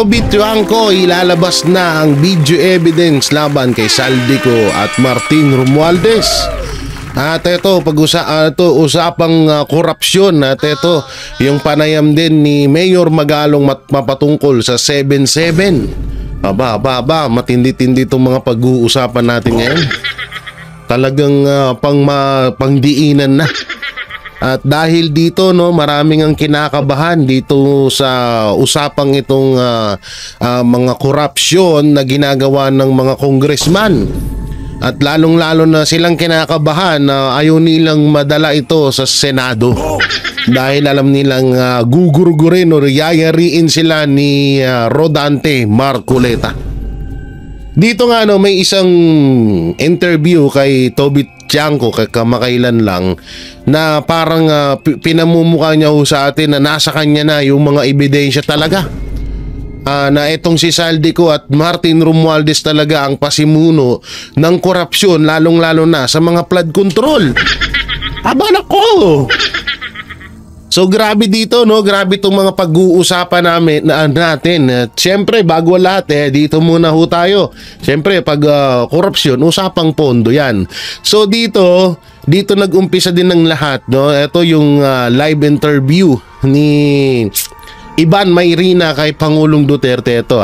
Bituangco, ilalabas na ang video evidence laban kay Saldico at Martin Romualdez. At ito, usapang korupsyon. At ito, yung panayam din ni Mayor Magalong mapatungkol sa 7-7. Matindi-tindi itong mga pag-uusapan natin ngayon. Talagang pangdiinan na. At dahil dito, no, maraming ang kinakabahan dito sa usapang itong mga korupsyon na ginagawa ng mga congressman. At lalong-lalo na silang kinakabahan na ayaw nilang madala ito sa Senado. Dahil alam nilang gugurgurin o yayariin sila ni Rodante Marcoleta. Dito nga, no, may isang interview kay Toby Tiangco kamakailan lang na parang pinamumukha niya ho sa atin na nasa kanya na yung mga ebidensya talaga. Na itong si Saldico at Martin Romualdez talaga ang pasimuno ng korupsyon, lalong-lalo na sa mga flood control. Aba nako! So grabe dito, no? Grabe itong mga pag-uusapan natin. At syempre, bago lahat, dito muna ho tayo. Syempre, pag korupsyon, usapang pondo yan. So dito nag-umpisa din ng lahat, no? Ito yung live interview ni Ivan Mayrina kay Pangulong Duterte. Ito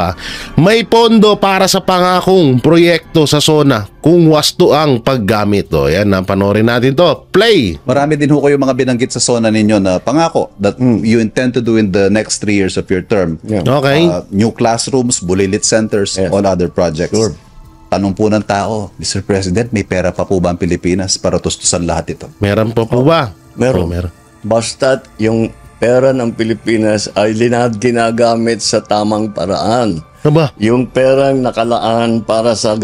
may pondo para sa pangakong proyekto sa SONA kung wasto ang paggamit. Yan, panoorin natin to. Play! Marami din ho kayo mga binanggit sa SONA ninyo na pangako that you intend to do in the next 3 years of your term. Yeah. Okay. New classrooms, bulilit centers, on other projects. Sure. Tanong po ng tao, Mr. President, may pera pa po ba ang Pilipinas para tustusan lahat ito? Meron pa po ba? Meron. Meron. Basta't yung pera ng Pilipinas ay ginagamit sa tamang paraan. Aba? Yung perang nakalaan para sa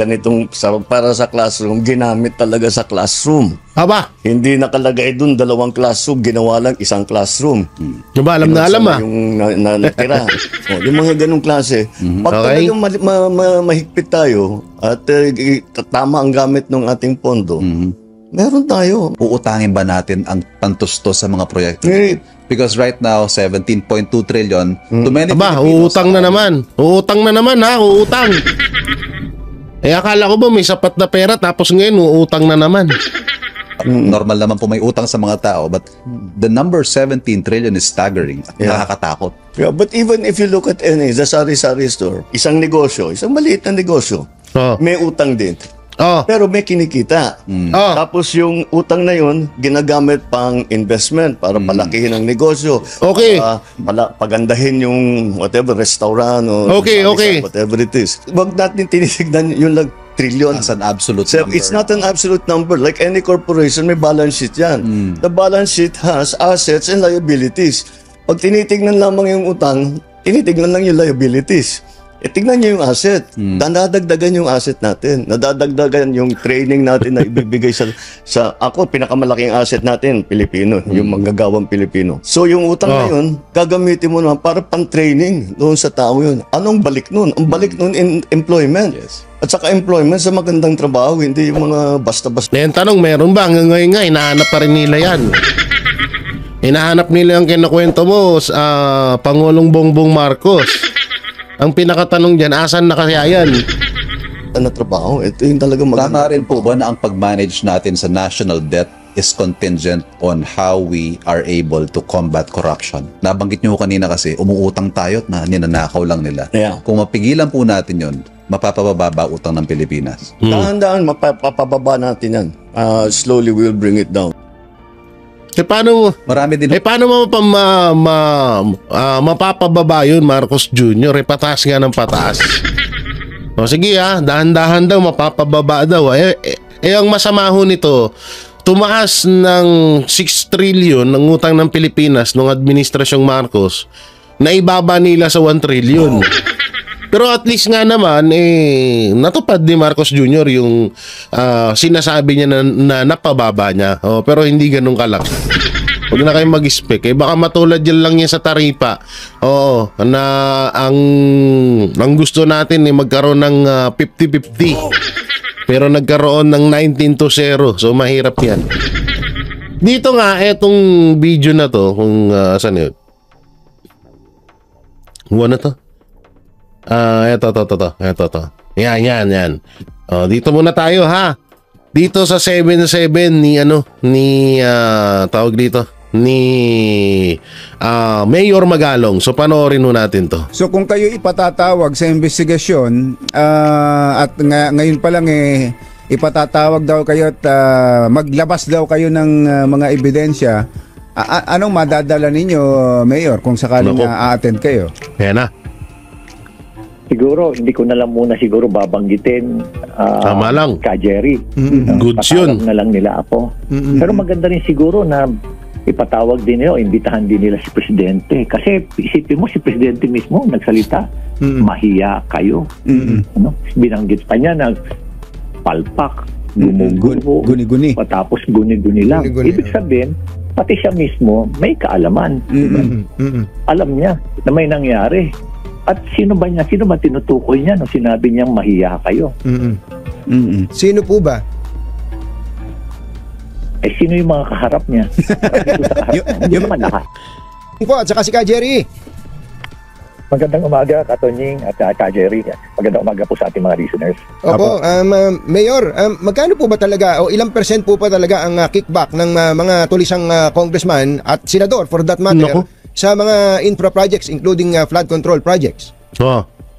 para sa classroom, ginamit talaga sa classroom. Aba? Hindi nakalagay dun 2 classroom, ginawa lang 1 classroom. Diba, alam na alam yung natira. Yung mga ganong klase. Pag talagang mahigpit tayo at tama ang gamit ng ating pondo, meron tayo. Uutangin ba natin ang pantusto sa mga proyekto? Because right now, 17.2 trillion, too many Filipinos. Uutang na naman. Uutang na naman uutang. Akala ko ba may sapat na pera tapos ngayon uutang na naman. Normal naman po may utang sa mga tao, but the number 17 trillion is staggering at nakakatakot. Yeah, but even if you look at the sari-sari store, isang negosyo, isang maliit na negosyo, may utang din. Pero may kinikita. Tapos yung utang na yun, ginagamit pang investment para palakihin ang negosyo. Okay. Pagandahin yung whatever, restaurant o whatever it is. Huwag natin tinitignan yung trillion. As an absolute number. It's not an absolute number. Like any corporation, may balance sheet yan. The balance sheet has assets and liabilities. Pag tinitignan lamang yung utang, tinitignan lang yung liabilities. Tignan niyo yung asset. Nadadagdagan yung asset natin. Nadadagdagan yung training natin na ibibigay sa ako, pinakamalaking asset natin, Pilipino, yung manggagawang Pilipino. So yung utang na yun, gagamitin mo naman para pang-training doon sa tao yun. Anong balik nun? Ang balik nun in employment. Yes. At saka employment sa magandang trabaho, hindi yung mga basta-basta. Yung tanong, meron ba? Ngayon nga, hinahanap pa rin nila yan. Hinahanap nila yung kinakwento mo sa Pangulong Bongbong Marcos. Ang pinakatanong dyan, asan na kaya yan? Na trabaho, ito yung talaga maganda. Tama rin po ba na ang pag-manage natin sa national debt is contingent on how we are able to combat corruption? Nabanggit nyo kanina kasi, umuutang tayo na ninanakaw lang nila. Yeah. Kung mapigilan po natin yun, mapapababa utang ng Pilipinas. Dahan-dahan, mapapababa natin yan. Slowly we'll bring it down. Paano mo mapapababa yun, Marcos Jr.? Pataas nga ng pataas. Sige dahan-dahan daw, mapapababa daw. Ang masama ho nito, tumaas ng 6 trillion ng utang ng Pilipinas nung administrasyong Marcos, na ibaba nila sa 1 trillion. Pero at least nga naman, natupad ni Marcos Jr. yung sinasabi niya na napababa niya. Pero hindi ganun kalaki. Huwag na kayong mag-expect. Baka matulad yan lang yan sa taripa. Na ang gusto natin magkaroon ng 50-50. Pero nagkaroon ng 19-0. So mahirap yan. Dito nga, etong video na to, kung saan yun? Ano to? Ito. Yan. Dito muna tayo ha. Dito sa 77 tawag dito ni Mayor Magalong. So panoorin ho natin to. So kung kayo ipatatawag sa investigasyon at ngayon pa lang ipatatawag daw kayo at maglabas daw kayo ng mga ebidensya, anong madadala ninyo, Mayor, kung sakaling a-attend kayo? Yan na. Siguro, hindi ko na lang muna siguro babanggitin Tama lang. ka Jerry. Goods yun. Patawag na lang nila ako. Pero maganda rin siguro na ipatawag din nila o imbitahan din nila si Presidente. Kasi isipin mo, si Presidente mismo nagsalita, mahiya kayo. Ano? Binanggit pa niya na palpak, gumugulo, Guni-guni. patapos guni-guni lang. Guni-guni, Ibig sabihin, pati siya mismo may kaalaman. Alam niya na may nangyari. At sino ba tinutukoy niya nung sinabi niyang mahiya kayo? Sino po ba? Eh, sino yung mga kaharap niya? Yung naman lahat. Po, at saka si Ka Jerry. Magandang umaga, Katonying at Ka Jerry. Magandang umaga po sa ating mga listeners. Opo, Mayor, magkano po ba talaga o ilang percent po pa talaga ang kickback ng mga tulisang congressman at senador for that matter Naku. sa mga infra projects including flood control projects?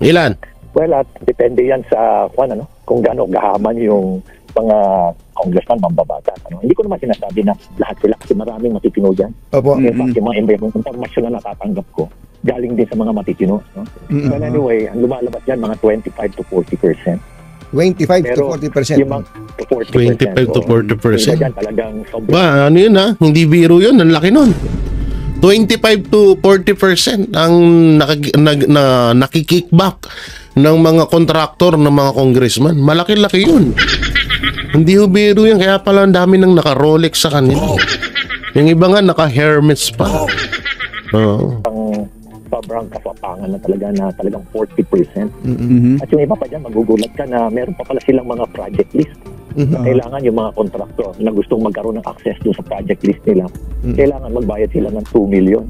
Ilan? Well, depende yan sa kung gaano gahaman yung mga congressman mambabatas. Hindi ko naman sinasabi na lahat sila kasi maraming matitino dyan. Opo. In fact, yung mga impormasyon na natatanggap ko, galing din sa mga matitino. No? But anyway, ang lumalabas yan, mga 25 to 40%. 25 to Pero 40%. yung mga 40%. 25 to 40%. Dyan talagang sobrang. Ba, ano yun ha? Hindi biro yun. Ang laki nun. 25 to 40% ang nakikickback ng mga kontraktor ng mga congressman. Malaki-laki yun. Hindi ho biro yun. Kaya pala ang dami nang naka-Rolex sa kanila. Yung iba nga naka-Hermes pa. Oo. Sobrang kasapangan na talagang 40%. At yung iba pa dyan, magugulat ka na meron pa pala silang mga project list. Na kailangan yung mga kontraktor na gustong magkaroon ng access doon sa project list nila, kailangan magbayad sila ng 2 million.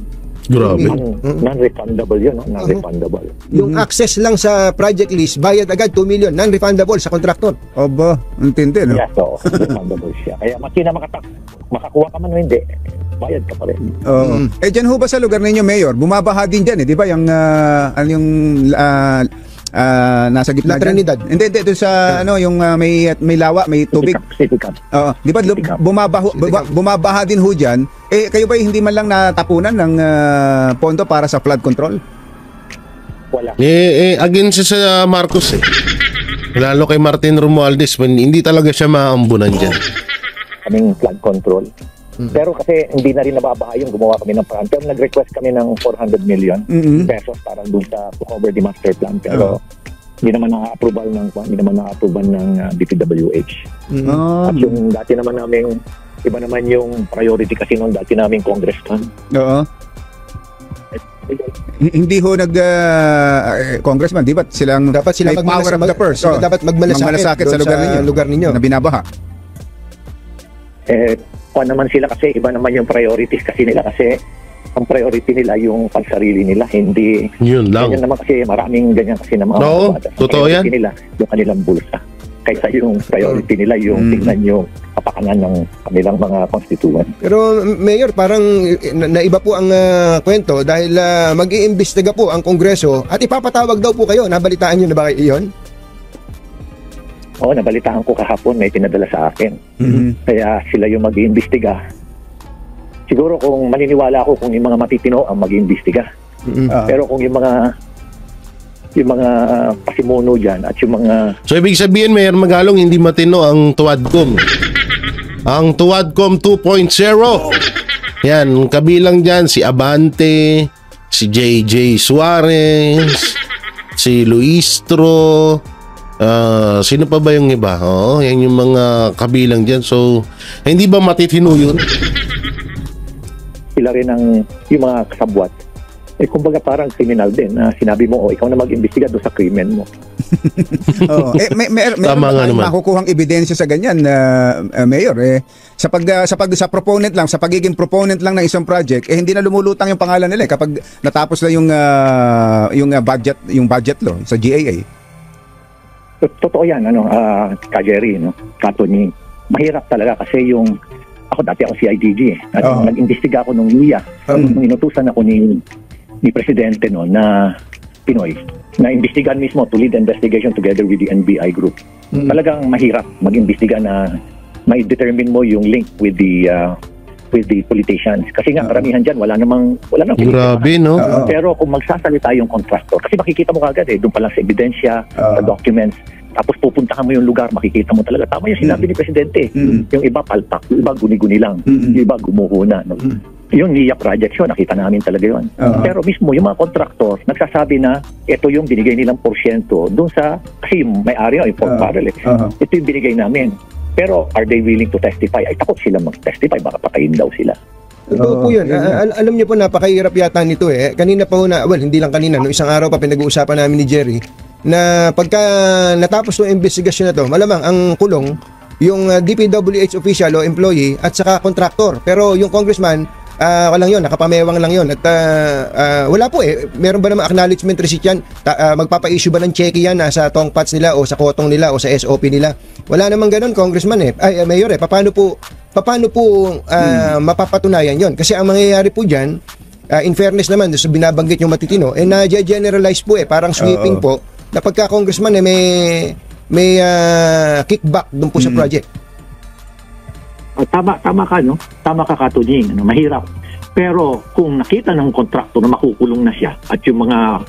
Grabe. Non-refundable yun, no? Non-refundable. Yung access lang sa project list, bayad agad 2 million, non-refundable sa kontraktor. Oba, intindi, no? Yes, so refundable siya. Kaya makina makakuha ka man o hindi, bayad ka pa rin. Oo. Dyan ho ba sa lugar ninyo, Mayor, bumabaha din dyan, di ba? Nasa gitna La dyan? Trinidad. Hindi, doon sa yung may lawa, may tubig. City Cup. Oo, di ba bumabaha din ho dyan? Kayo ba hindi man lang natapunan ng pondo para sa flood control? Wala. Against sa Marcos eh. Lalo kay Martin Romualdez, hindi talaga siya maambunan dyan. Kaming flood control. Pero kasi hindi na rin nababaha yung gumawa kami ng paraan. Pero nag-request kami ng 400 million pesos para doon sa to cover the master plan. Pero hindi naman na-approval ng DPWH. At yung dati naman naming iba naman yung priority kasi nung dati naming congressman. Oo. Hindi ho congressman, di ba? Dapat sila may power of the purse. Sila dapat magmalasakit sa lugar ninyo na binabaha. Naman sila kasi iba naman yung priorities kasi nila kasi ang priority nila yung pansarili nila, hindi yun lang. Ganyan naman kasi maraming ganyan kasi na mga Oo, kabatas. totoo yan. Nila yung kanilang bulsa kaysa yung priority nila yung tingnan yung kapakanan ng kanilang mga constituent. Pero Mayor, parang naiba po ang kwento dahil mag-iimbestiga po ang Kongreso at ipapatawag daw po kayo. Nabalitaan niyo na ba iyon? Oo, nabalitaan ko kahapon, may pinadala sa akin. Kaya sila yung mag-iimbestiga. Siguro kung maniniwala ako kung yung mga matitino ang mag-iimbestiga. Pero kung yung mga pasimuno dyan at yung mga... So ibig sabihin, Mayor Magalong, hindi matino ang Tuwadcom. Ang Tuwadcom 2.0. Yan, kabilang dyan si Abante, si JJ Suarez, si Luistro, sino pa ba yung iba? Yan yung mga kabilang dyan. So, hindi ba matitino yun? Sila rin yung mga kasabwat kumbaga parang criminal din na sinabi mo, ikaw na mag-imbestiga doon sa krimen mo. Oo. Meron Tama ba nga tayong naman. makukuhang ebidensya sa ganyan, Mayor? Sa proponent lang, sa pagiging proponent lang ng isang project, hindi na lumulutang yung pangalan nila kapag natapos na yung budget law sa GAA. Totoo yan, Ka Jerry, Ka Tony. Mahirap talaga kasi ako dati ako CIDG at nag-imbestiga ako nung NIA, nung inutusan ako ni Presidente na Pinoy, na imbestigan mismo to lead investigation together with the NBI group. Talagang mahirap mag-imbestiga na may determine mo yung link with the politicians. Kasi nga karamihan dyan, wala namang Grabe, no? Pero kung magsasalita yung contractor, kasi makikita mo kagad doon pa lang sa ebidensya, sa documents, tapos pupuntahan mo yung lugar, makikita mo talaga. Tama yung sinabi ni Presidente. Yung iba palpak, yung iba guni-guni lang, yung iba gumuhuna. Yung NIA project yun, nakita namin talaga yun. Pero mismo, yung mga contractor, nagsasabi na ito yung binigay nilang porsyento doon sa, kasi yung may-ari yung Port Barrel. Ito yung binigay namin. Pero are they willing to testify? Ay, takot sila mag-testify, baka patayin daw sila. Totoo po yun. Alam niyo po, napakahirap yata nito eh. Kanina pa ho hindi lang kanina, no, isang araw pa pinag-uusapan namin ni Jerry, na pagka natapos yung investigasyon na to, malamang ang kulong yung DPWH official o employee at saka contractor. Pero yung congressman, walang yun, nakapamewang lang yun. At wala po meron ba naman acknowledgement receipt yan? Magpapa-issue ba ng cheque yan sa tongpats nila o sa kotong nila o sa SOP nila? Wala naman ganun, congressman Mayor paano po mapapatunayan yon? Kasi ang mangyayari po dyan, in fairness naman, sa binabanggit yung matitino, na-generalize po parang sweeping po, na pagka congressman may kickback dun po sa project. Tama ka, no? Tama ka, Katunying. Mahirap. Pero kung nakita ng kontraktor na makukulong na siya at yung mga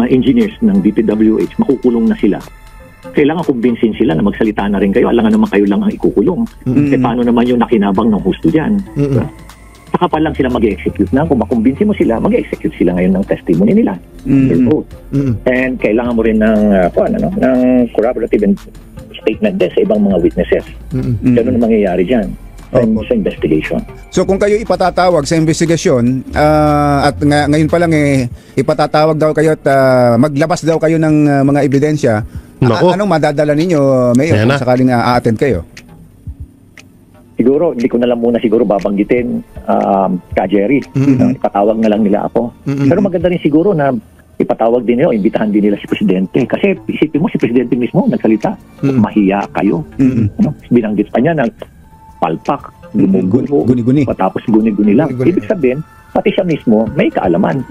engineers ng DPWH makukulong na sila, kailangan kumbinsin sila na magsalita na rin kayo. Alangan naman kayo lang ang ikukulong. Paano naman yung nakinabang ng husto dyan? Saka pa lang sila mag-execute na. Kung makumbinsin mo sila, mag-execute sila ngayon ng testimony nila. And kailangan mo rin ng corroborative statement din sa ibang mga witnesses. Ganun ang mangyayari dyan sa investigation. So kung kayo ipatatawag sa investigasyon at ngayon pa lang ipatatawag daw kayo at maglabas daw kayo ng mga ebidensya, anong madadala ninyo, Mayor, kung sakaling a-attend kayo? Siguro, hindi ko na lang muna siguro babanggitin Ka Jerry. Ipatawag na lang nila ako. Pero maganda rin siguro na ipatawag din nila o imbitahan din nila si Presidente. Kasi isipin mo, si Presidente mismo nagsalita. Mahiya kayo. Binanggit pa niya na palpak, guni-guni. Tapos guni-guni lang. Ibig sabihin, pati siya mismo may kaalaman.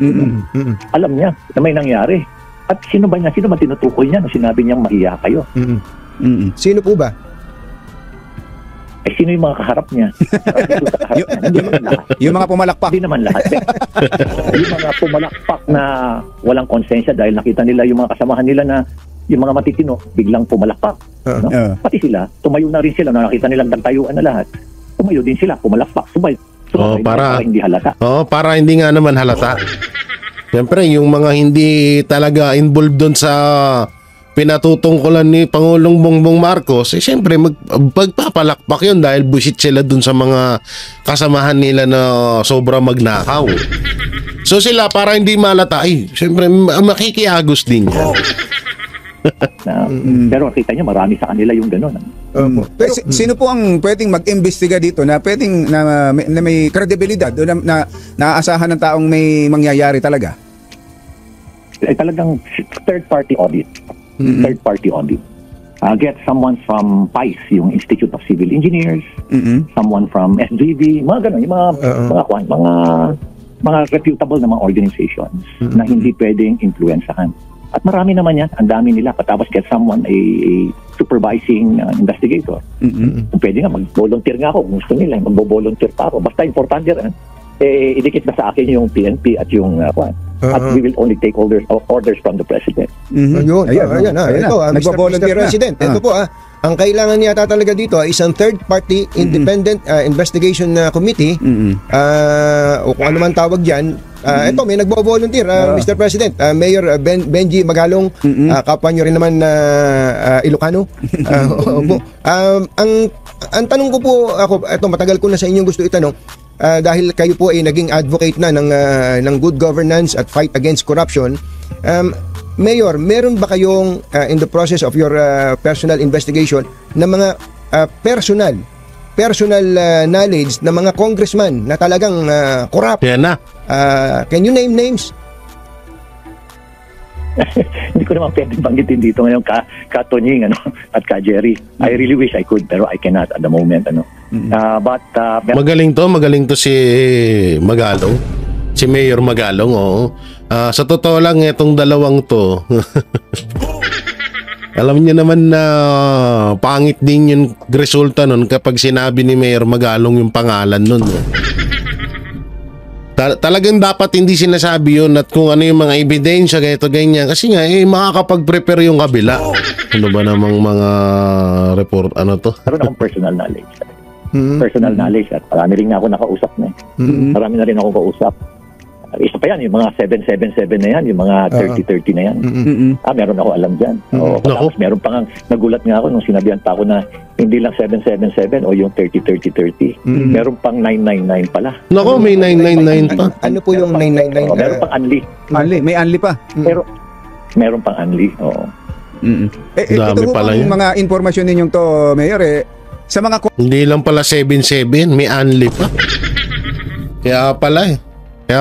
Alam niya na may nangyari. At sino ba tinutukoy niya na sinabi niyang mahiya kayo? Sino po ba? Sino yung mga kaharap niya? Yung mga pumalakpak. Hindi naman lahat. Yung mga pumalakpak na walang konsensya dahil nakita nila yung mga kasamahan nila na yung mga matitino biglang pumalakpak. Pati sila, tumayo na rin sila na nakita nilang nagtayuan na lahat. Tumayo din sila, pumalakpak. Para hindi halata. Para hindi nga naman halata. Siyempre, yung mga hindi talaga involved doon sa pinatutungkulan ni Pangulong Bongbong Marcos, siyempre magpapalakpak yun dahil busit sila dun sa mga kasamahan nila na sobra magnakaw. So sila, para hindi malata, siyempre makikiagos din yan. Pero kita nyo, marami sa kanila yung gano'n. Pero sino po ang pwedeng mag-imbestiga dito na pwedeng na may kredibilidad o na naaasahan ng taong may mangyayari talaga? Ay talagang third-party audit. Third-party audit. Get someone from PICE, yung Institute of Civil Engineers, someone from SGB, mga gano'n, yung mga reputable na mga organizations na hindi pwedeng influensahan. At marami naman yan, ang dami nila. Patapos get someone, a supervising investigator. Kung pwede nga, mag-volunteer nga ako. Kung gusto nila, mag-volunteer pa ako. Basta importante rin. Idikit na sa akin yung PNP at yung at we will only take orders from the President. Ayan. Ito, Mr. President, ito po ang kailangan niya talaga dito ay isang third-party independent investigation committee o kung ano man tawag dyan. Ito, may nagbo-volunteer, Mr. President. Mayor Benji Magalong, kapwa nyo rin naman Ilocano. Ang tanong ko po, ito, matagal ko na sa inyong gusto itanong, dahil kayo po ay naging advocate na ng good governance at fight against corruption. Mayor, meron ba kayong in the process of your personal investigation na mga personal knowledge na mga congressman na talagang corrupt? Yan na. Can you name names? Hindi ko naman pwede banggitin dito ngayon ka Tonying at ka Jerry. I really wish I could pero I cannot at the moment Magaling to si Magalong. Si Mayor Magalong, oo. Sa totoo lang itong dalawang to. Alam niyo naman na pangit din yung resulta nun kapag sinabi ni Mayor Magalong yung pangalan nun. Talagang dapat hindi sinasabi yun at kung ano yung mga ebidensya ganyan kasi nga makakapag-prepare yung kabila. Ano ba namang mga report to? Meron akong personal knowledge. Personal knowledge at marami rin ako nakausap na. Marami na rin ako kausap. Isa pa yan, yung mga 777 na yan, yung mga 30-30 na yan. Meron ako alam dyan. Tapos meron pa nga, nagulat nga ako nung sinabihan pa ako na hindi lang 777 o yung 30-30-30. Meron pang 999 pala. Nako, may 999 pa. Ano po yung 999? Meron pang unli. May unli pa. Pero meron pang unli, oo. Dami Ito pala yung yun. mga informasyon ninyong to, Mayor, sa mga Hindi lang pala 77, may unli pa. Kaya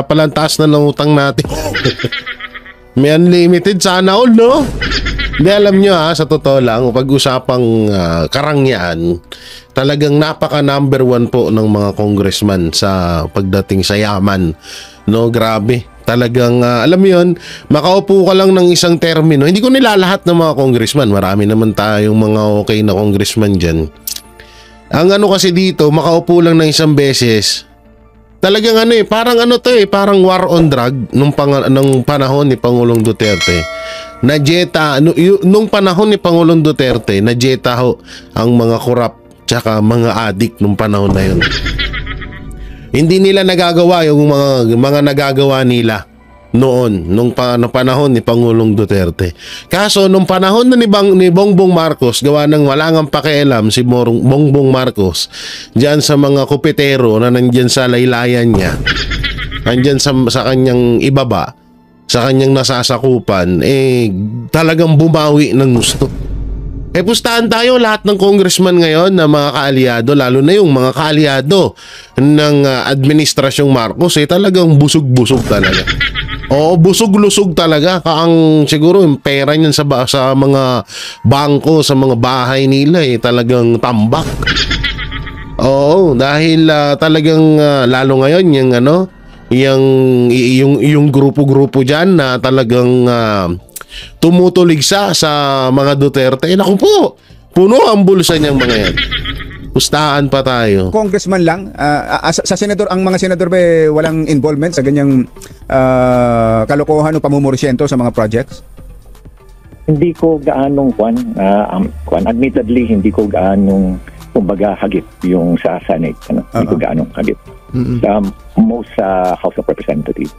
pala ang taas na ng utang natin. May unlimited sana all, no? Hindi, alam nyo sa totoo lang, pag-usapang karangyaan, talagang napaka number 1 po ng mga congressman sa pagdating sa yaman. No, grabe. Talagang, alam mo yun, makaupo ka lang ng isang termino. Hindi ko nilalahat ng mga congressman. Marami naman tayong mga okay na congressman dyan. Ang kasi dito, makaupo lang ng isang beses. Talagang parang war on drug nung panahon ni Pangulong Duterte. Nung panahon ni Pangulong Duterte, najeta ho ang mga corrupt tsaka mga addict nung panahon na yun. Hindi nila nagagawa yung mga nagagawa nila noon nung panahon ni Pangulong Duterte. Kaso nung panahon na ni Bongbong Marcos, gawa ng wala ngang pakialam si Bongbong Marcos diyan sa mga kupitero na nandiyan sa laylayan niya, nandiyan sa kanyang ibaba, sa kanyang nasasakupan, talagang bumawi ng gusto. Pustahan tayo lahat ng congressman ngayon na mga kaalyado, lalo na yung mga kaalyado ng administrasyong Marcos, talagang busog-busog talaga. Oo, busog-lusog talaga. Ang siguro yung pera niyan sa mga bangko, sa mga bahay nila talagang tambak. Oo, dahil talagang lalo ngayon yung grupo-grupo diyan na talagang tumutuligsa sa mga Duterte. Naku po, puno ang bulsa niyang mga yan. Pustahan pa tayo. congressman lang, sa senador, ang mga senador ba walang involvement sa ganyang kalokohan o pamumurisyento sa mga projects? Hindi ko gaanong admittedly hindi ko gaanong kumbaga hagip yung sa Senate. Hindi ko gaanong hagip. Most sa House of Representatives.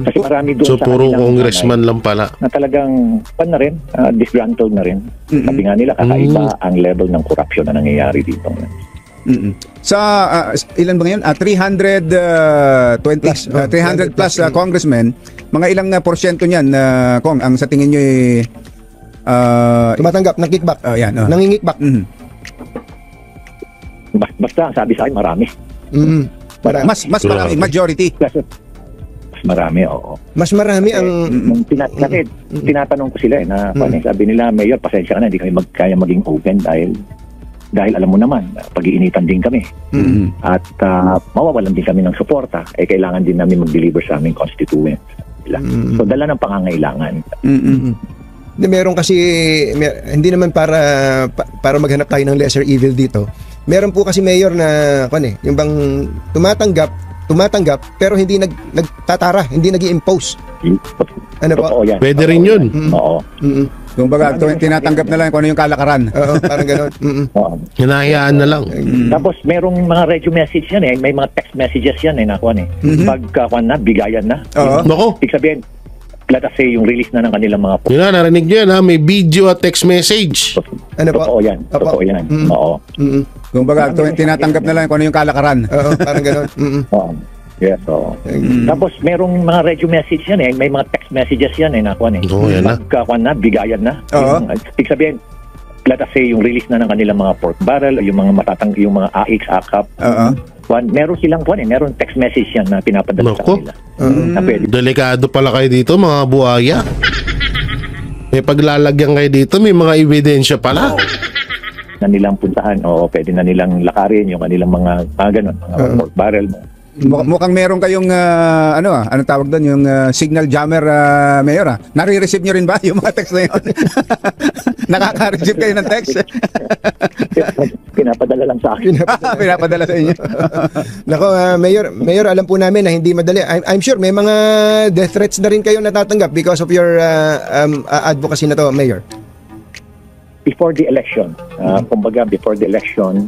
Kasi marami doon So sa puro kanilang congressman lang pala. na talagang na rin, disgruntled na rin. Sabi nga nila, kakaiba ang level ng corruption na nangyayari dito. Sa ilan ba ngayon? 300 plus congressmen, mga ilang porsyento niyan Kong, ang sa tingin niyo Tumatanggap ng kickback. Nangingikback. Basta ang sabi sa akin, marami. Mas marami, majority. Mas marami, oo. Mas marami ang Kasi tinatanong ko sila sabi nila, Mayor, pasensya ka na, hindi kami kaya maging open dahil alam mo naman, pag-iinitan din kami. At mawawalan din kami ng suporta, kailangan din namin mag-deliver sa aming constituents. So dala ng pangangailangan. meron kasi hindi naman para maghanap tayo ng lesser evil dito. Meron po kasi mayor na yung bang tumatanggap pero hindi nagtatara, hindi nag-i-impose. Ano po? Yan. Pwede rin yun. Oo. Kung baga, tinatanggap na lang kung ano yung kalakaran. Oo, parang gano'n. Hinahayaan na lang. Tapos merong mga radio message yan may mga text messages yan Pagka bigayan na. Nako. Ibig sabihin, let us say, yung release na ng kanilang mga Yun na, narinig nyo yan may video at text message. Ano po? Totoo yan. Oo. Kumbaga, tinatanggap na lang kung ano yung kalakaran. Oo, parang gano'n. Yes, so. Tapos merong mga radio message yan may mga text messages yan nakuha yan na. Pagkakuha na, bigayan na. Oo. Ibig sabihin, let us say, yung release na ng kanilang mga pork barrel, yung mga yung mga AX, AKAP. Meron silang meron text message yan na pinapadala sa kanila. Na pwede. Delikado pala kayo dito, mga buhaya. May paglalagyan kayo dito, may mga ebidensya pala. Na nilang puntahan o pwede na nilang lakarin yung kanilang mga ganun, mga pork barrel. Mukhang meron kayong ano tawag doon, yung signal jammer, Mayor. Nare-receive nyo rin ba yung mga text na yun? Nakaka-receive kayo ng text? Pinapadala lang sa akin. Pinapadala sa inyo. Nako, Mayor, alam po namin na hindi madali. I'm sure may mga death threats na rin kayo natatanggap because of your advocacy na to, Mayor. Before the election, kumbaga before the election,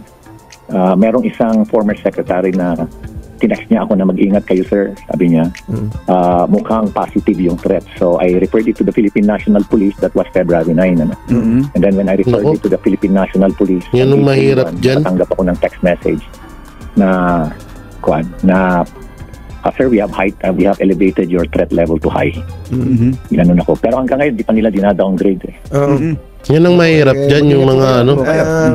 merong isang former secretary na tinext niya ako na mag-ingat kayo, sir. Sabi niya, mukhang positive yung threat. So I referred it to the Philippine National Police. That was February 9. And then when I referred it to the Philippine National Police, yan ang mahirap dyan. natanggap ako ng text message na sir, we have elevated your threat level to high. Ginanon ako. Pero hanggang ngayon, di pa nila dina-downgrade. Yan ang mahirap dyan, yung mga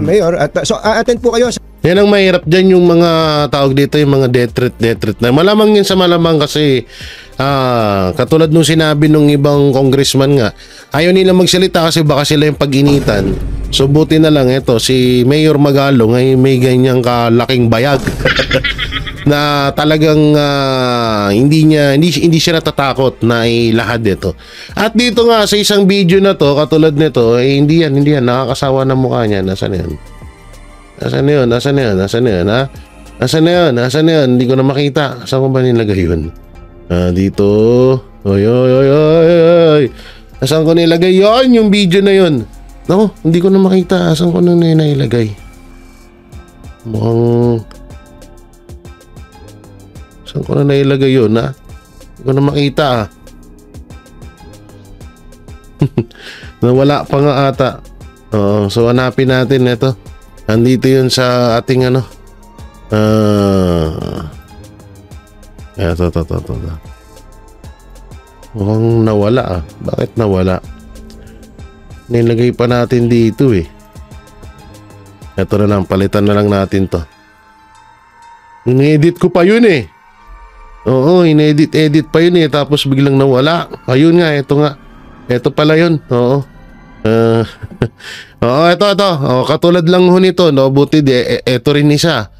Mayor, so attend po kayo. Yan ang mahirap dyan, yung mga tawag dito, yung mga death threat na. Malamang yun sa malamang kasi katulad nung sinabi nung ibang congressman nga, ayaw nila magsalita kasi baka sila yung pag-initan. So buti na lang ito, si Mayor Magalong ay may ganyang kalaking bayag na talagang hindi siya natatakot na ilahad ito. At dito nga sa isang video na to, katulad nito, hindi yan, nakakasawa na mukha niya. Nasaan yun? Nasaan na yun? Hindi ko na makita. Saan ko ba nilagay yun? Dito. Oy. Saan ko nilagay yun? Yung video na yun. No, hindi ko na makita. Saan ko na nilagay? Mukhang... Saan ko na nilagay yun, ha? Hindi ko na makita, Nawala pa nga ata. So hanapin natin ito. Andito yun sa ating Ito. Mukhang nawala, Bakit nawala? Nilagay pa natin dito, Ito na lang, palitan na lang natin to. In-edit ko pa yun, Oo, in-edit pa yun, tapos biglang nawala. Ayun nga, ito nga. Ito pala yun, oo. Ito. Katulad lang ho nito, buti ito rin isa.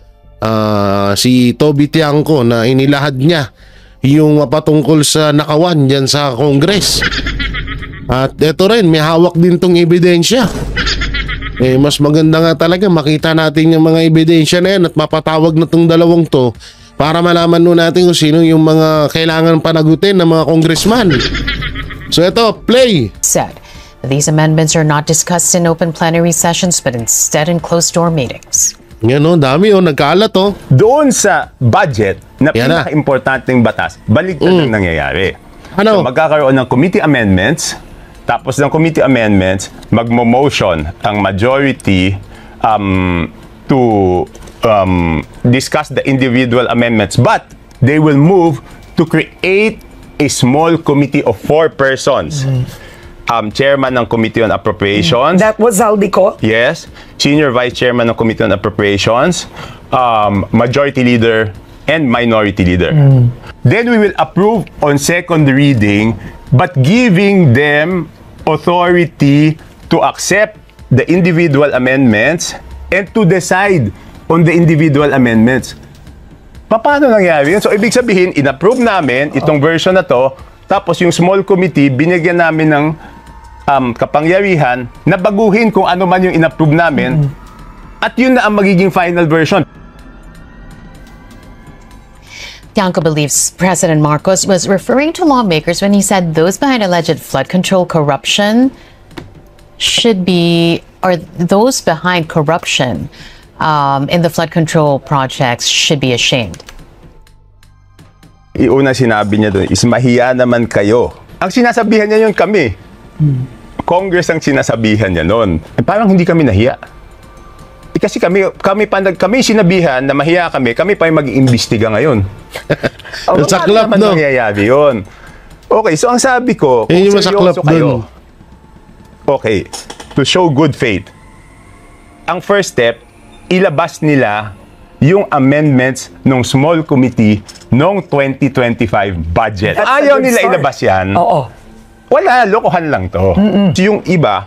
Si Toby Tiangco na inilahad niya yung patungkol sa nakawan dyan sa Congress. At ito rin, may hawak din tong ebidensya. Mas maganda nga talaga makita natin yung mga ebidensya na yan at mapatawag na tong dalawang to para malaman nun natin kung sino yung mga kailangan panagutin ng mga congressman. So ito, play! Said these amendments are not discussed in open plenary sessions but instead in closed-door meetings. Yan dami nagkaalat Doon sa budget na Yan na. pinaka-importanteng batas, baligtad ang nangyayari. Ano? So magkakaroon ng committee amendments, tapos ng committee amendments, magmo-motion ang majority to discuss the individual amendments, but they will move to create a small committee of 4 persons. Chairman ng Committee on Appropriations. That was Zaldico? Yes. Senior Vice Chairman ng Committee on Appropriations, Majority Leader, and Minority Leader. Then we will approve on second reading, but giving them authority to accept the individual amendments and to decide on the individual amendments. Paano nangyari yun? So, ibig sabihin, in-approve namin itong version na to, tapos yung small committee, binigyan namin ng kapangyarihan na baguhin kung ano man yung in-approve namin, at yun na ang magiging final version. Tiangco believes President Marcos was referring to lawmakers when he said those behind alleged flood control corruption those behind corruption in the flood control projects should be ashamed. Iuna sinabi niya doon is mahiya naman kayo. Ang sinasabihan niya yun kami. Congress ang sinasabihan niya noon. Parang hindi kami nahiya. kasi kami sinabihan na mahiya kami pa yung mag-iimbestiga ngayon. Saklap, no? Nangyayari yun. Okay, so ang sabi ko, kung yung masaklap seryoso kayo, okay, to show good faith, ang first step, ilabas nila yung amendments ng small committee noong 2025 budget. Ayaw nila ilabas yan. Oo. Wala, lokohan lang to. Yung iba,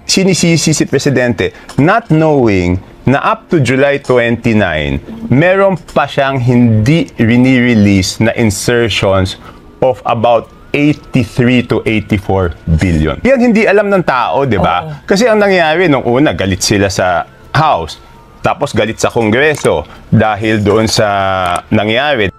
sinisisi si Presidente, not knowing na up to July 29, meron pa siyang hindi rini-release na insertions of about 83 to 84 billion. Yan hindi alam ng tao, di ba? Kasi ang nangyayari nung una, galit sila sa House, tapos galit sa Kongreso dahil doon sa nangyari.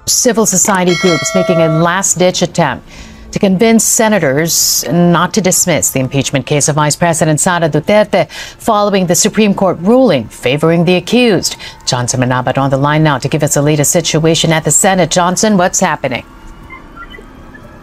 Civil society groups making a last-ditch attempt to convince senators not to dismiss the impeachment case of Vice President Sara Duterte following the Supreme Court ruling favoring the accused. Johnson Manabat on the line now to give us the latest situation at the Senate. Johnson, what's happening?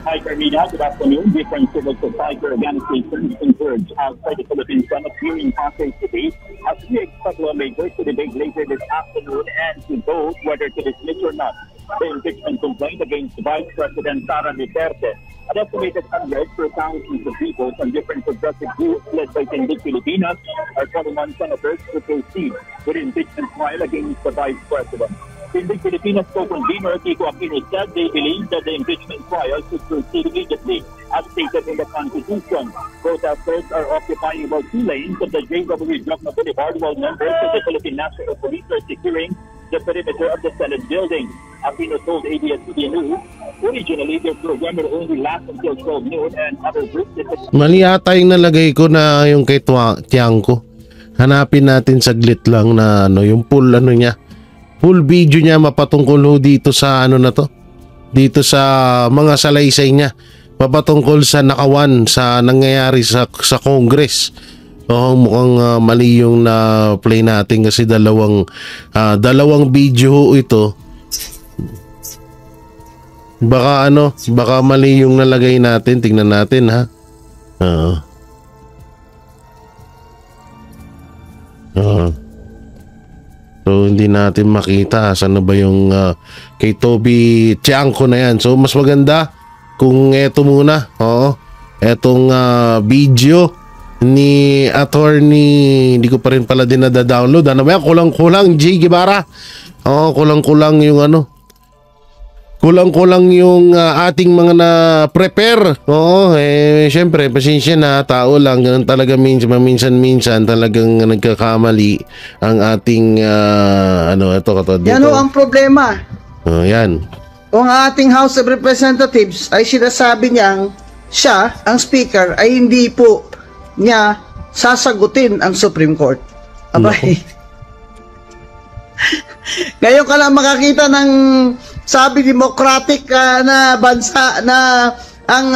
Hi, Carmina. Good afternoon. Different civil society organizations converge outside the Philippine Senate hearing process today as we expect lawmakers to debate later this afternoon and to vote whether to dismiss or not the impeachment complaint against Vice President Sara Duterte. An estimated hundreds or thousands of people from different progressive groups led by Tindig Pilipinas are calling on senators to proceed with impeachment trial against the Vice President. Tindig Pilipinas co-convener Kiko Aquino said they believe that the impeachment trial should proceed immediately, as stated in the Constitution. Protesters are occupying about 2 lanes of the J.W. Jokno Boulevard while members of the Philippine National Police are securing the perimeter of the Senate building. Aquino told ABS-CBN News, originally their program will only last until 12 noon and other groups... Mali ata yung nalagay ko na yung kay Tiangco. Hanapin natin saglit lang na yung full niya. Full video niya mapatungkol dito sa na to. Dito sa mga salaysay niya. Mapatungkol sa nakawan sa nangyayari sa Congress. Mukhang mali yung na play natin kasi dalawang video ito. Baka baka mali yung nalagay natin. Tingnan natin, ha. So hindi natin makita saan na ba yung kay Toby Tiangco na yan. So mas maganda kung eto muna. Etong video ni attorney, hindi ko pa rin pala din nada-download. Ano ba yan? Kulang-kulang G. Guevara. Kulang-kulang yung kulang-kulang yung ating mga na-prepare. Syempre, pasensya na, tao lang. Ganun talaga minsan-minsan talagang nagkakamali ang ating, ito katod dito. Yan ang problema. Yan. Kung ating House of Representatives ay sinasabi niyang siya, ang speaker, ay hindi po niya sasagutin ang Supreme Court. Abay. Ngayon ka lang makakita ng sabi democratic na bansa na ang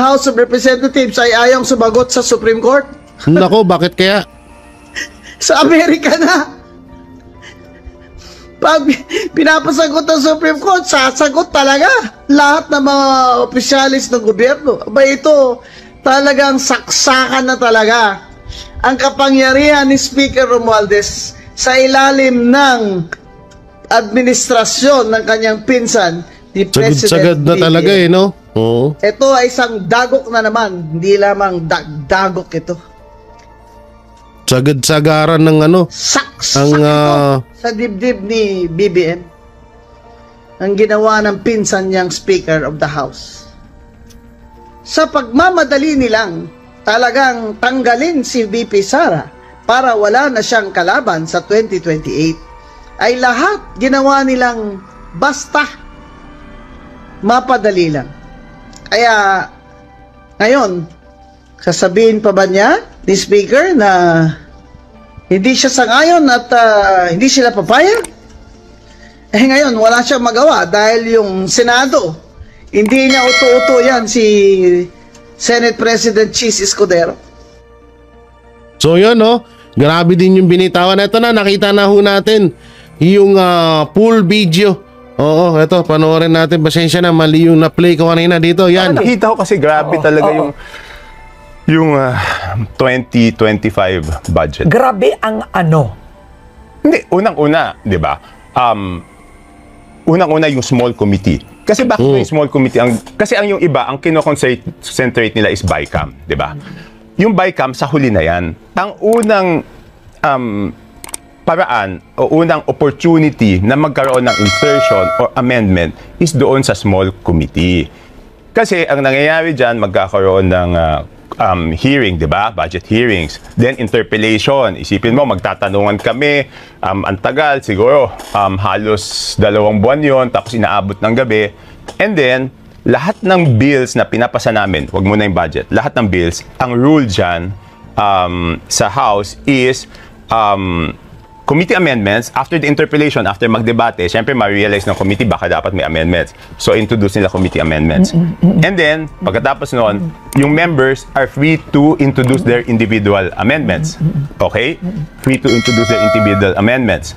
House of Representatives ay ayong sumagot sa Supreme Court. Nako, bakit kaya? Sa Amerika na. Pag pinapasagot ng Supreme Court, sasagot talaga lahat ng mga opisyalis ng gobyerno. Aba, ito talagang saksakan na talaga ang kapangyarihan ni Speaker Romualdez sa ilalim ng administrasyon ng kanyang pinsan, ni President Sagad na talaga no? Oo. Ito ay isang dagok na naman, hindi lamang dagok ito. Sagad-sagaran ng saksak ito sa dibdib ni BBM. Ang ginawa ng pinsan niyang Speaker of the House. Sa pagmamadali nilang talagang tanggalin si VP Sara para wala na siyang kalaban sa 2028, ay lahat ginawa nilang basta mapadali lang. Kaya ngayon, sasabihin pa ba niya ni Speaker na hindi siya sangayon at hindi sila papayag? Ngayon, wala siyang magawa dahil yung Senado, hindi niya uto-uto yan si Senate President Chis Escudero. So yun, grabe din yung binitawan. Ito na, nakita na ho natin yung full video. Oo, eto, panoorin natin. Pasensya na, mali yung na-play ko kanina dito. Yan. Nakita ko kasi grabe talaga yung Yung 2025 budget. Grabe ang ano? Hindi, unang-una, di ba? Unang-una yung small committee. Kasi bakit yung small committee? Kasi ang yung iba, ang kino-concentrate nila is BICAM, di ba? Yung BICAM, sa huli na yan. Ang unang paraan o unang opportunity na magkaroon ng insertion or amendment is doon sa small committee. Kasi ang nangyayari dyan, magkakaroon ng hearing, di ba? Budget hearings. Then interpellation. Isipin mo, magtatanungan kami. Ang tagal, siguro halos 2 buwan yon, tapos inaabot ng gabi. And then, lahat ng bills na pinapasa namin, wag mo na yung budget, lahat ng bills, ang rule dyan sa House is committee amendments. After the interpellation, after magdebate, syempre ma-realize ng committee baka dapat may amendments. So, introduce nila committee amendments. And then, pagkatapos noon, yung members are free to introduce their individual amendments. Okay? Free to introduce their individual amendments.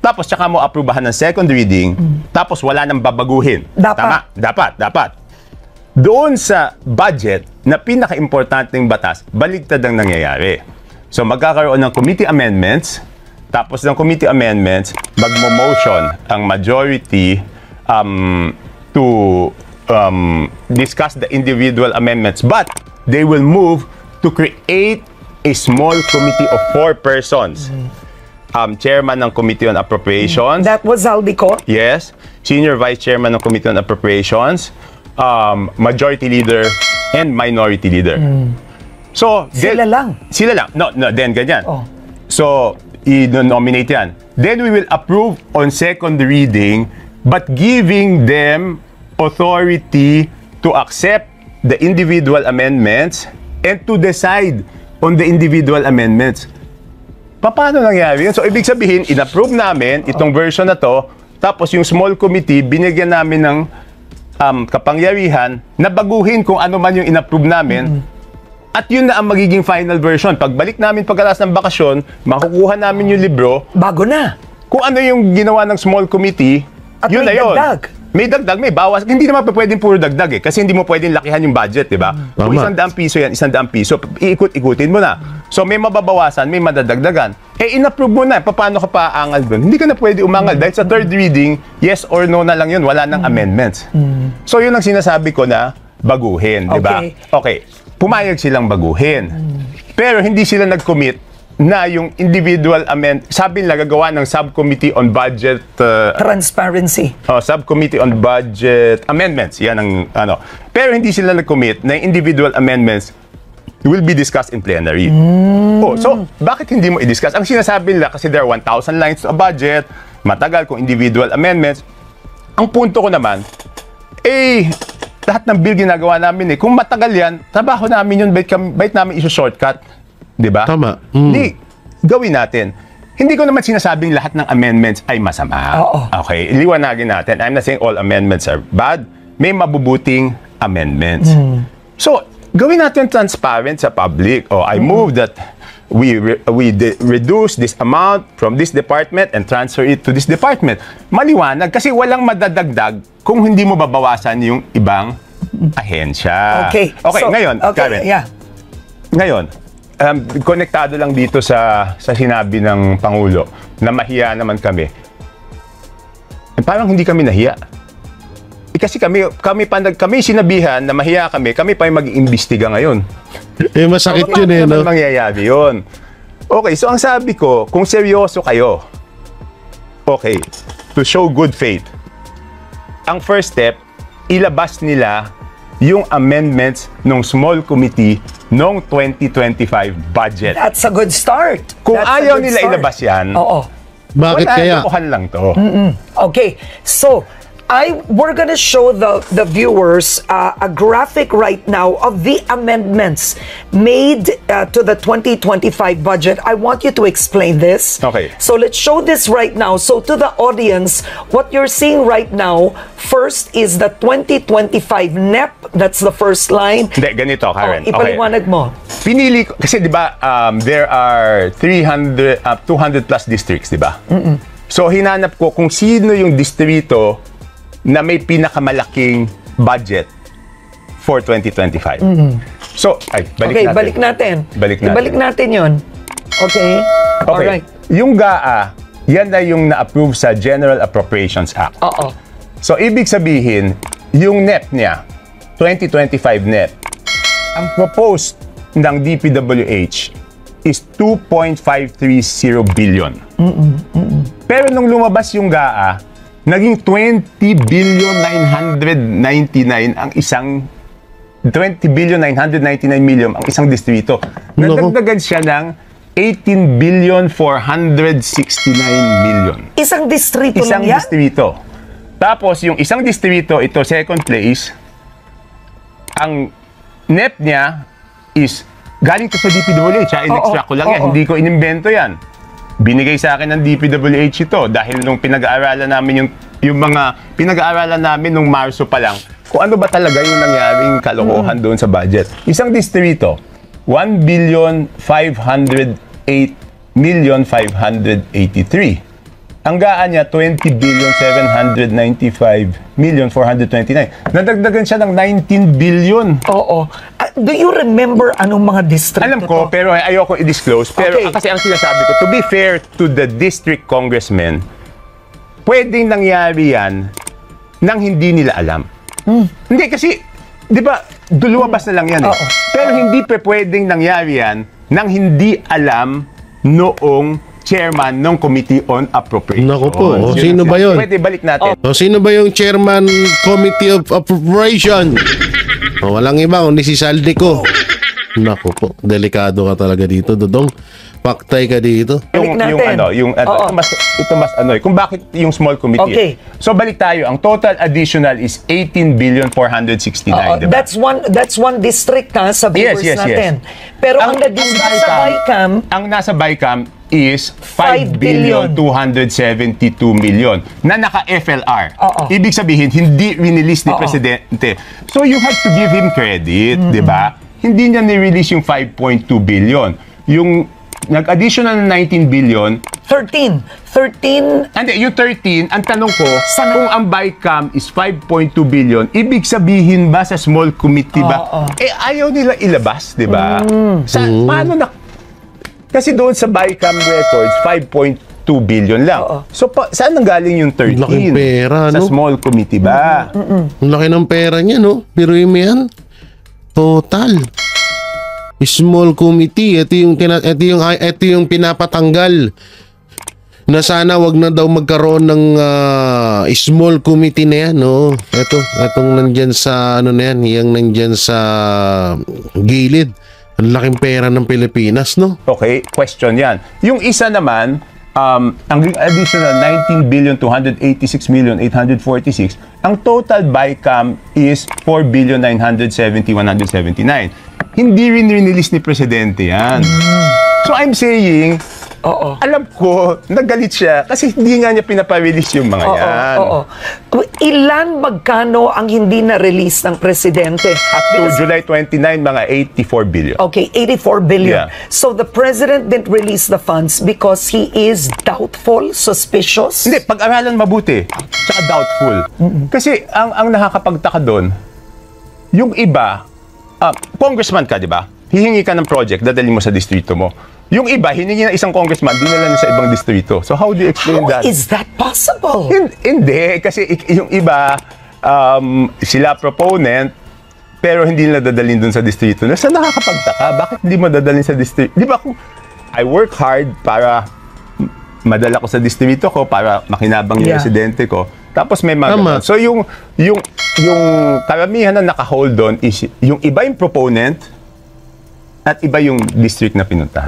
Tapos, tsaka mo aprubahan ng second reading, tapos wala nang babaguhin. Dapat. Tama? Dapat. Doon sa budget, na pinaka-importanteng batas, baligtad ang nangyayari. So, magkakaroon ng committee amendments. Tapos ng committee amendments, magmo-motion ang majority to discuss the individual amendments. But they will move to create a small committee of 4 persons. Chairman ng Committee on Appropriations. That was Zaldico? Yes. Senior Vice Chairman ng Committee on Appropriations. Majority Leader and Minority Leader. So, Sila lang? Sila lang. No, then ganyan. Oh. So, i-nominate yan. Then we will approve on second reading, but giving them authority to accept the individual amendments and to decide on the individual amendments. Paano nangyari yun? So, ibig sabihin, in-approve namin itong version na to, tapos yung small committee, binigyan namin ng kapangyarihan na baguhin kung ano man yung in-approve namin. At yun na ang magiging final version. Pagbalik namin pagkalas ng bakasyon, makukuha namin yung libro. Bago na. Kung ano yung ginawa ng small committee, at yun na yun. Dagdag. May dagdag, may bawas. Hindi naman pwedeng puro dagdag eh. Kasi hindi mo pwedeng lakihan yung budget, di ba? Kung 100 piso yan, 100 piso, iikot-ikutin mo na. So may mababawasan, may madadagdagan. Eh, in-approve mo na. Paano ka pa aangal doon? Hindi ka na pwede umangal. Dahil sa third reading, yes or no na lang yun. Wala nang amendments. So yun ang sinasabi ko na baguhin, di ba? Okay. Pumayag silang baguhin. Pero hindi sila nag-commit na yung individual sabi nila gagawa ng subcommittee on budget transparency. Subcommittee on budget amendments. Yan ang ano. Pero hindi sila nag-commit na individual amendments will be discussed in plenary. So bakit hindi mo i-discuss? Ang sinasabi nila kasi there are 1,000 lines to a budget, matagal kung individual amendments. Ang punto ko naman, lahat ng bill ginagawa namin kung matagal yan, trabaho namin yun, bait namin iso-shortcut. Diba? Tama. Hindi, gawin natin. Hindi ko naman sinasabing lahat ng amendments ay masama. Okay, liwanagin natin. I'm not saying all amendments are bad. May mabubuting amendments. So, gawin natin transparent sa public. I move that we reduce this amount from this department and transfer it to this department. Maliwanag kasi walang madadagdag kung hindi mo babawasan yung ibang ahensya. Okay, so, ngayon, Karen. Ngayon, konektado lang dito sa sinabi ng Pangulo na mahiya naman kami. Parang hindi kami nahiya. Kasi kami sinabihan na mahiya kami pa yung mag-iimbestiga ngayon. Masakit yun no? Mangyayari yun. Okay, so ang sabi ko, kung seryoso kayo, okay, to show good faith, ang first step, ilabas nila yung amendments ng small committee noong 2025 budget. That's a good start. Kung ayaw nila ilabas yan, bakit kaya? Lang to. Okay, so we're gonna show the viewers a graphic right now of the amendments made to the 2025 budget. I want you to explain this. Okay. So let's show this right now. So to the audience, what you're seeing right now, first is the 2025 NEP. That's the first line. Hindi, ganito, Karen. Ipaliwanag mo. Pinili ko, kasi di ba, there are 200 plus districts, di ba? So hinanap ko kung sino yung distrito na may pinakamalaking budget for 2025. So, balik natin. Ibalik natin yun. Okay? Alright. Yung GAA, yan na yung na-approve sa General Appropriations Act. Oo. So, ibig sabihin, yung NEP niya, 2025 NEP, ang proposed ng DPWH is 2.530 billion. Pero nung lumabas yung GAA, naging 20,999 ang isang 20,999 million ang isang distrito. Nadagdagan siya ng 18,469 million. Isang distrito Isang lang yan? distrito. Tapos yung isang distrito, ito second place, ang NEP niya is galing to sa DPWH. In-extract ko lang yan. Hindi ko inimbento yan. Binigay sa akin ng DPWH ito dahil nung pinag-aaralan namin yung mga pinag-aaralan namin nung Marso pa lang kung ano ba talaga yung nangyaring kalokohan doon sa budget. Isang distrito, 1,508,583. Ang GAA niya, 20,795,429. Nadagdagan siya ng 19 billion. Oo. Do you remember anong mga district? Alam ko, pero ayoko i-disclose. Pero kasi ang sinasabi ko, to be fair to the district congressmen, pwedeng nangyari yan nang hindi nila alam. Hindi kasi, di ba, lumabas na lang yan eh. Pero hindi pwedeng nangyari yan nang hindi alam noong chairman ng Committee on Appropriations. Naku po, sino ba yun? Pwede balik natin. Sino ba yung chairman Committee of Appropriations? Walang iba kundi si Saldico. Naku po, delikado ka talaga dito, Dodong. Paktay ka dito. Ito mas kung bakit yung small committee. Okay. So balik tayo, ang total additional is 18,469,000,000, diba? That's one district sa viewers natin. Pero ang na-district sa BICAM, ang nasa BICAM is 5,272,000,000 na naka-FLR. Ibig sabihin, hindi release ni Presidente. So you have to give him credit, di ba? Hindi niya ni-release yung 5.2 billion. Yung nag-additional na 19 billion. 13. Hindi, yung 13, ang tanong ko, kung ang BICAM is 5.2 billion, ibig sabihin ba sa small committee ba? Ayaw nila ilabas, di ba? Paano na? Kasi doon sa BICAM records, 5.2 billion lang. So, saan nanggaling yung 13? Laking pera, sa no? small committee ba? Ang laki ng pera niya, no? Pero yung yan, total. Small committee, ito yung pinapatanggal na sana wag na daw magkaroon ng small committee na yan, no? Itong nandyan sa ano na yan, yung nandyan sa gilid. Ang laking pera ng Pilipinas, no? Okay, question yan. Yung isa naman, ang additional 19,286,846, ang total BICAM is 4,970,179. Hindi rin release ni Presidente yan. So I'm saying, alam ko, nagalit siya kasi hindi nga niya pinapa-release yung mga yan. Ilan magkano ang hindi na-release ng Presidente? Up to July 29, mga 84 billion. Okay, 84 billion. Yeah. So the President didn't release the funds because he is doubtful, suspicious? Hindi, pag-aralan mabuti. Tsaka doubtful. Kasi ang nakakapagtaka doon, yung iba, congressman ka, di ba? Hihingi ka ng project, dadali mo sa distrito mo. Yung iba, hiningi ng isang congressman, dinala niya sa ibang distrito. So how do you explain that? How is that possible? Hindi, kasi yung iba, sila proponent, pero hindi nila dadalhin dun sa distrito. Saan nakakapagtaka? Bakit hindi mo dadalhin sa distrito? Di ba kung I work hard para madala ko sa distrito ko, para makinabang yung residente ko, tapos may mga. So yung karamihan na naka-hold doon is yung iba yung proponent at iba yung district na pinuntahan.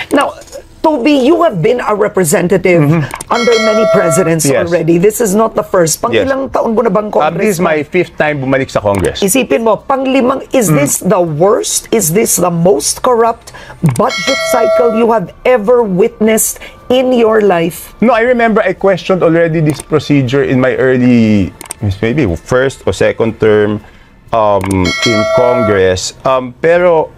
Now, Toby, you have been a representative under many presidents already. This is not the first. Pang-ilang taon mo na bang Congress? This is my 5th time bumalik sa Congress. Isipin mo, pang-limang, is this the worst? Is this the most corrupt budget cycle you have ever witnessed in your life? No, I remember I questioned already this procedure in my early, maybe first or second term in Congress. Pero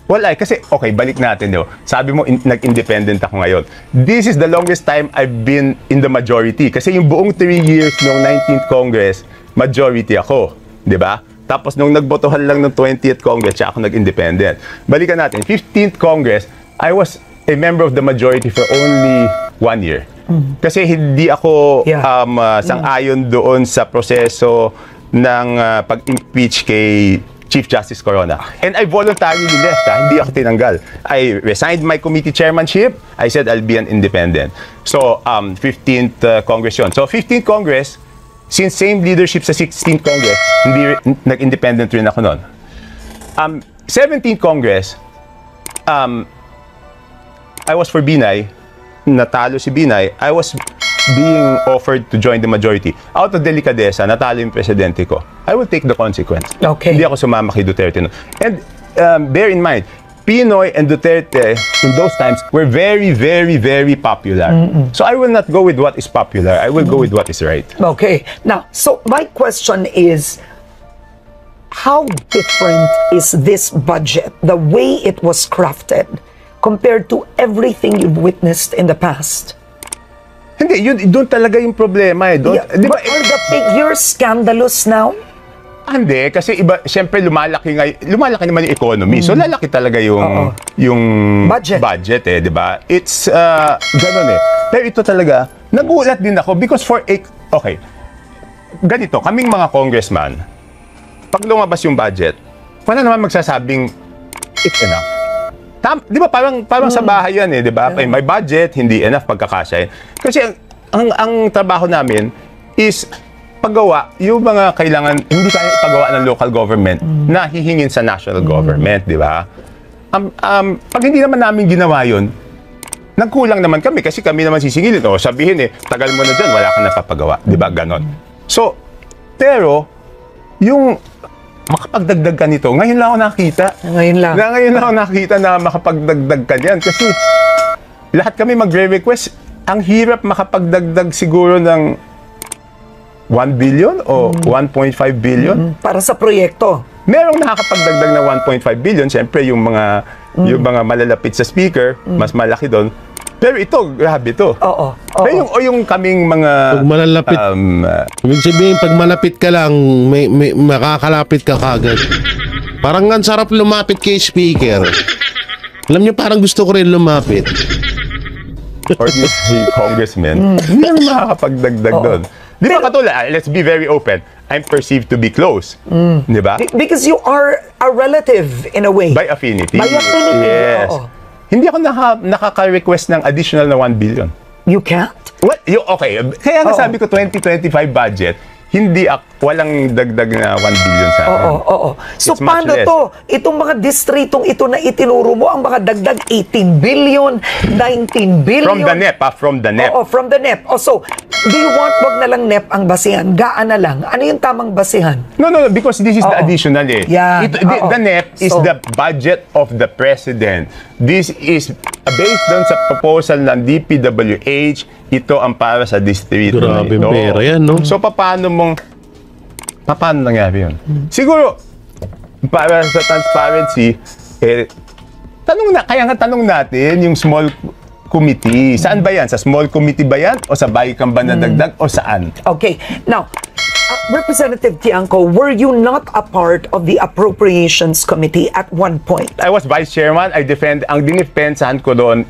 wala, kasi, okay, balik natin yun. Sabi mo, nag-independent ako ngayon. This is the longest time I've been in the majority. Kasi yung buong 3 years ng 19th Congress, majority ako. Di ba? Tapos nung nagbotohan lang ng 20th Congress, siya ako nag-independent. Balikan natin, 15th Congress, I was a member of the majority for only 1 year. Kasi hindi ako sang-ayon doon sa proseso ng pag-impeach kay Chief Justice Corona. And I voluntarily left, hindi ako tinanggal. I resigned my committee chairmanship. I said I'll be an independent. So, 15th Congress yun. So, 15th Congress, since same leadership sa 16th Congress, nag-independent rin ako noon. 17th Congress, I was for Binay, natalo si Binay, I was being offered to join the majority. Out of delikadesa, natalo yung presidente ko. I will take the consequence. Okay. Hindi ako sumama kay Duterte. No? And bear in mind, Pinoy and Duterte in those times were very, very, very popular. So I will not go with what is popular. I will go with what is right. Okay. Now, so my question is, how different is this budget, the way it was crafted, compared to everything you've witnessed in the past? Hindi, doon talaga yung problema eh. Yeah, but are the figures scandalous now? Hindi, kasi iba, siyempre lumalaki naman yung economy. So lalaki talaga yung budget eh, di ba? It's ganun eh. Pero ito talaga, nagulat din ako because okay, ganito, kaming mga congressman, pag lumabas yung budget, wala naman magsasabing it's enough. Di ba parang sa bahay yan eh, di ba? May budget, hindi enough pagkakasya. Kasi ang trabaho namin is paggawa yung mga kailangan, hindi kaya ipagawa ng local government na hihingin sa national government, di ba? Pag hindi naman namin ginawa yun, nagkulang naman kami kasi kami naman sisingilin. O sabihin eh, tagal mo na dyan, wala kang napapagawa. Di ba? Ganon. So, pero, yung makapagdagdag ka nito, ngayon lang ako nakita. Ngayon lang ako nakita na makapagdagdag ka yan. Kasi lahat kami magre-request, ang hirap makapagdagdag siguro ng 1 billion o 1.5 billion. Para sa proyekto. Merong nakakapagdagdag na 1.5 billion. Siyempre, yung mga malalapit sa speaker, mas malaki doon. Pero ito, grabe ito. Oo. Pero yung kaming mga... Pag malalapit, ibig sabihin, pag malapit ka lang, may makakalapit ka kagad. Parang ang sarap lumapit kay speaker. Alam niyo, parang gusto ko rin lumapit. Ordinary congressman, hindi naman makakapagdagdag doon. Di ba katulad, let's be very open, I'm perceived to be close. Di ba? Because you are a relative in a way. By affinity. By affinity. Yes. Hindi ako nakaka-request ng additional na 1 billion. You can't? Well, okay. Kaya nga sabi ko 2025 budget, walang dagdag na 1 billion sa akin. Oo. So paano to? Itong mga distritong ito na itinuro mo, ang mga dagdag 18 billion, 19 billion. From the NEP, From the NEP. Oo, from the NEP. So, do you want wag na lang NEP ang basihan? Gaan na lang. Ano yung tamang basihan? No, because this is the additional eh. Yeah. The NEP is the budget of the president. This is based doon sa proposal ng DPWH. Ito ang para sa distrito. Grabe pera yan, no? So, paano nangyari yun? Siguro, para sa transparency, kaya nga tanong natin yung small committee. Saan ba yan? Sa small committee ba yan? O sa BICAM ba nadagdag? O saan? Okay. Now, Representative Tiangco, were you not a part of the Appropriations Committee at one point? I was vice chairman. Ang dinipensahan ko doon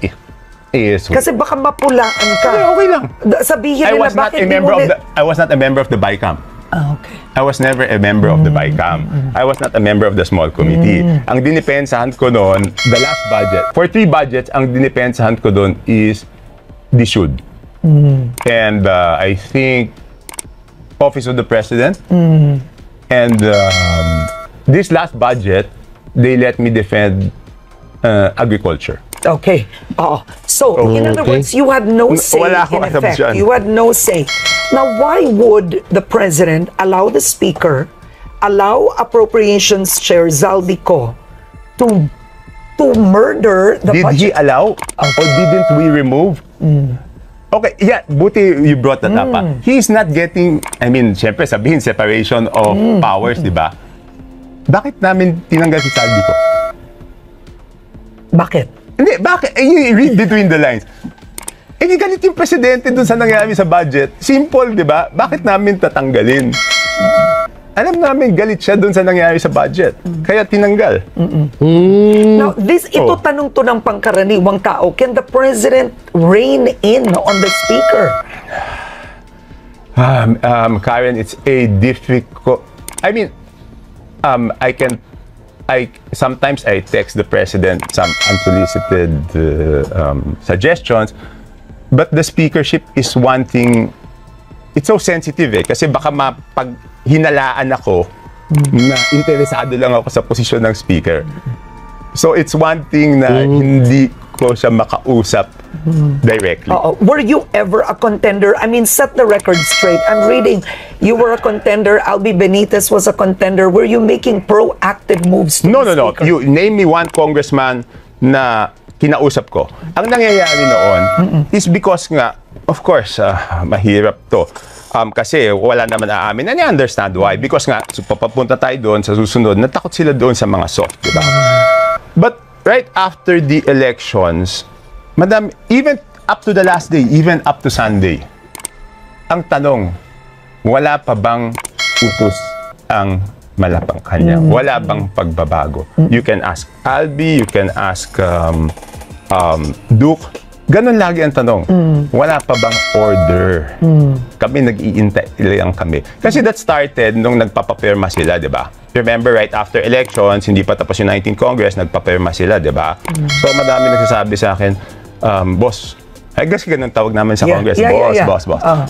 is... Kasi baka mapulaan ka. Okay lang. Sabihin nila, bakit di mo... I was not a member of the BICAM. Okay. I was never a member of the BICAM. I was not a member of the small committee. Ang dinipensahan ko doon, the last budget, for 3 budgets, ang dinipensahan ko doon is DSUD. And I think Office of the President. And this last budget, they let me defend agriculture. Okay. So, in other words, you had no say in effect. You had no say. Now, why would the President allow the Speaker, allow Appropriations Chair Zaldico to murder the budget? Did he allow or didn't we remove? Okay, yeah, buti you brought that up. He's not getting, syempre sabihin, separation of powers, di ba? Bakit namin tinanggal si Zaldico? Bakit? Hindi, bakit? You read between the lines. Galit yung presidente dun sa nangyari sa budget. Simple, di ba? Bakit namin tatanggalin? alam namin galit siya doon sa nangyari sa budget. Kaya tinanggal. Now, ito tanong to ng pangkaraniwang tao. Can the president rein in on the speaker? Karen, it's a difficult... I mean, sometimes I text the president some unsolicited suggestions, but the speakership is one thing. It's so sensitive kasi baka pag hinalaan ako na interesado lang ako sa posisyon ng speaker. So it's one thing na hindi ko siya makausap directly. Were you ever a contender? I mean, set the record straight. I'm reading, you were a contender. Albi Benitez was a contender. Were you making proactive moves? No. You name me one congressman na kinausap ko. Ang nangyayari noon is because nga, of course, mahirap to. Kasi wala naman aamin. And I understand why. Because nga, papapunta tayo doon sa susunod, natakot sila doon sa mga soft, diba? But right after the elections, madam, even up to the last day, even up to Sunday, ang tanong, wala pa bang utos ang Malacanang? Wala bang pagbabago? You can ask Albi, you can ask Duke. Ganon lagi ang tanong. Wala pa bang order? Kami nag-iintay lang kami. Kasi that started nung nagpapapirma sila, di ba? Remember, right after elections, hindi pa tapos yung 19th Congress, nagpapirma sila, di ba? So, madami nagsasabi sa akin, boss, I guess ganun tawag namin sa Congress,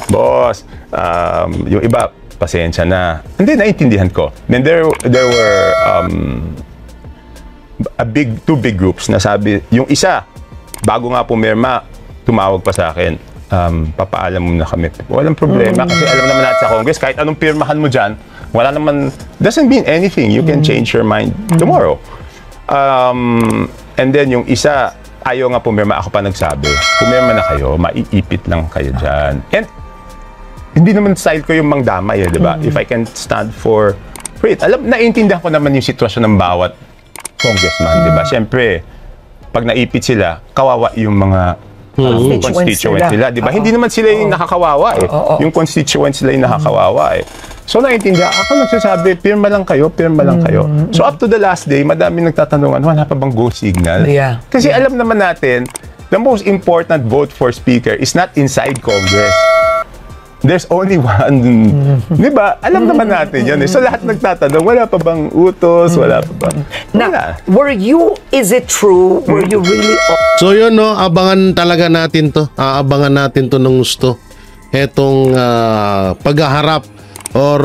boss, yung iba, pasensya na. Hindi, naiintindihan ko. Then there were two big groups na sabi, yung isa, bago nga pumirma, tumawag pa sa akin, papaalam mo na kami. Walang problema kasi alam naman natin sa Congress, kahit anong pirmahan mo dyan, wala naman, doesn't mean anything. You can change your mind tomorrow. And then yung isa, ayaw nga pumirma, ako pa nagsabi, pumirma na kayo, maiipit lang kayo dyan. And hindi naman style ko yung mangdamay, di ba? If I can stand for it. Naiintindihan ko naman yung sitwasyon ng bawat congressman, di ba? Siyempre, pag naipit sila, kawawa yung mga constituents sila, di ba? Hindi naman sila yung nakakawawa eh. Yung constituents sila yung nakakawawa eh. So naiintindihan, ako nagsasabi, pirma lang kayo. So up to the last day, madami nagtatanungan, wala pa bang go signal? Kasi alam naman natin, the most important vote for speaker is not inside Congress. There's only one. Di ba? Alam naman natin yan eh. So lahat nagtatanong, wala pa bang utos? Wala pa bang... Now, is it true? Were you really... So yun no, abangan talaga natin to. Abangan natin to ng gusto. Etong paghaharap or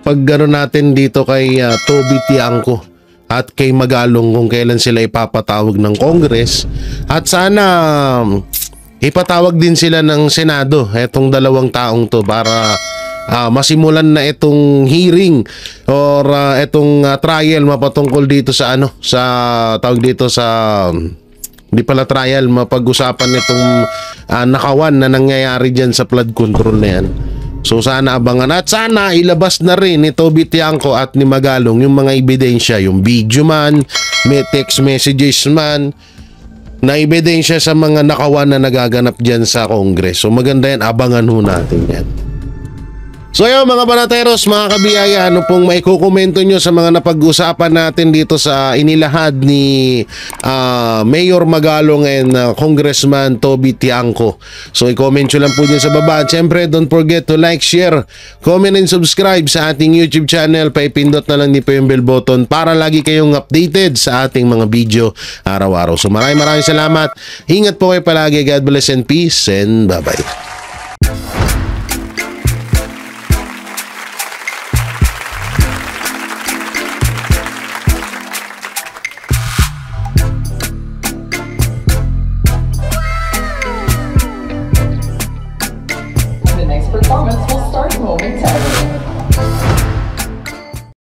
paggano natin dito kay Toby Tiangco at kay Magalong kung kailan sila ipapatawag ng Congress. At sana... ipatawag din sila ng Senado, etong dalawang taong to para masimulan na itong hearing or itong trial mapatungkol dito sa tawag dito sa hindi pala trial, mapag-usapan itong nakawan na nangyayari dyan sa flood control na yan. So sana abangan at sana ilabas na rin ni Toby Tiangco at ni Magalong yung mga ebidensya, yung video man, may text messages man, na ebidensya sa mga nakawan na nagaganap dyan sa Congress. So maganda yan, abangan ho natin yan. So yun mga banateros, mga kabiyaya, ano pong may kukomento nyo sa mga napag-usapan natin dito sa inilahad ni Mayor Magalong and Congressman Toby Tiangco. So i-comment nyo lang po dyan sa baba. At syempre, don't forget to like, share, comment and subscribe sa ating YouTube channel. Paipindot na lang din po yung bell button para lagi kayong updated sa ating mga video araw-araw. So maraming salamat. Ingat po kayo palagi. God bless and peace and bye-bye.